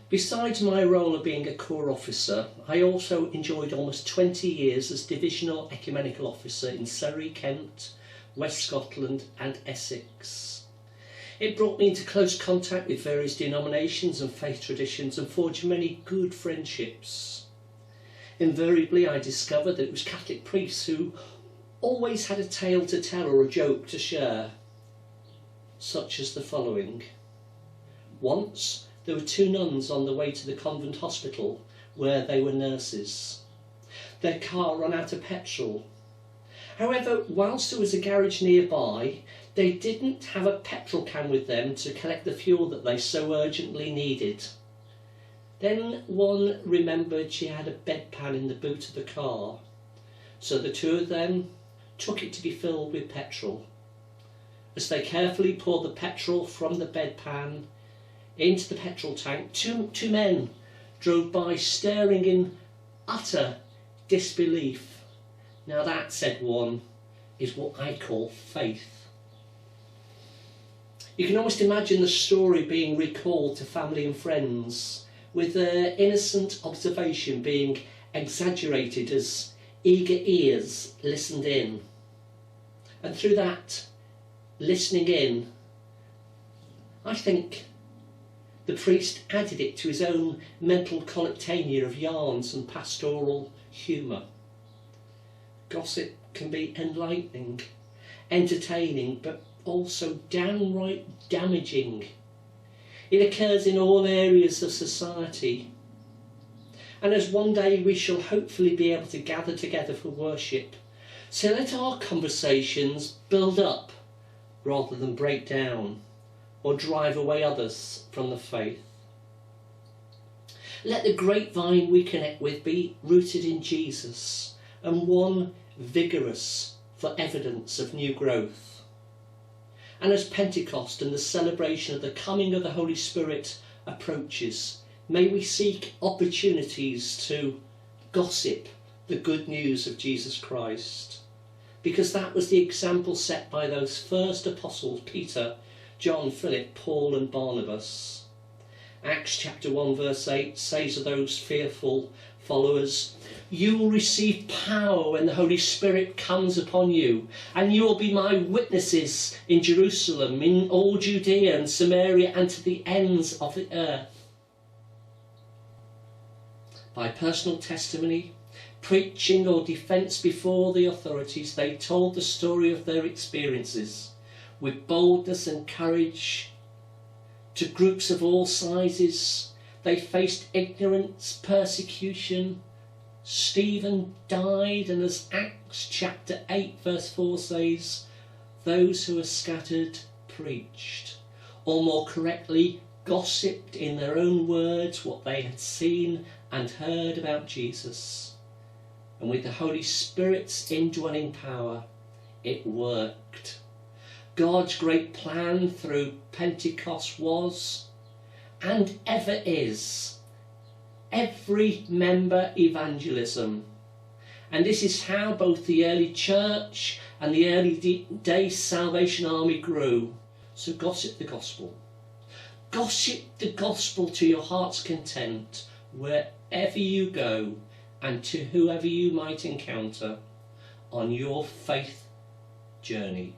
Besides my role of being a Corps officer, I also enjoyed almost 20 years as Divisional Ecumenical Officer in Surrey, Kent, West Scotland and Essex. It brought me into close contact with various denominations and faith traditions and forged many good friendships. Invariably I discovered that it was Catholic priests who always had a tale to tell or a joke to share, such as the following. Once there were two nuns on the way to the convent hospital where they were nurses. Their car ran out of petrol. However, whilst there was a garage nearby, they didn't have a petrol can with them to collect the fuel that they so urgently needed. Then one remembered she had a bedpan in the boot of the car, so the two of them took it to be filled with petrol. As they carefully poured the petrol from the bedpan into the petrol tank, two men drove by staring in utter disbelief. Now that, said one, is what I call faith. You can almost imagine the story being recalled to family and friends, with their innocent observation being exaggerated as eager ears listened in. And through that listening in, I think the priest added it to his own mental collectanea of yarns and pastoral humour. Gossip can be enlightening, entertaining, but also downright damaging. It occurs in all areas of society. And as one day we shall hopefully be able to gather together for worship, so let our conversations build up rather than break down or drive away others from the faith. Let the grapevine we connect with be rooted in Jesus and one vigorous for evidence of new growth. And as Pentecost and the celebration of the coming of the Holy Spirit approaches, may we seek opportunities to gossip the good news of Jesus Christ, because that was the example set by those first apostles, Peter, John, Philip, Paul and Barnabas. Acts chapter 1 verse 8 says of those fearful followers, "You will receive power when the Holy Spirit comes upon you, and you will be my witnesses in Jerusalem, in all Judea and Samaria and to the ends of the earth." By personal testimony, preaching or defence before the authorities, they told the story of their experiences with boldness and courage to groups of all sizes. They faced ignorance, persecution. Stephen died, and as Acts chapter 8 verse 4 says, those who were scattered preached, or more correctly, gossiped in their own words what they had seen and heard about Jesus. And with the Holy Spirit's indwelling power, it worked. God's great plan through Pentecost was, and ever is, every member evangelism. And this is how both the early church and the early day Salvation Army grew. So gossip the gospel. Gossip the gospel to your heart's content, wherever you go and to whoever you might encounter on your faith journey.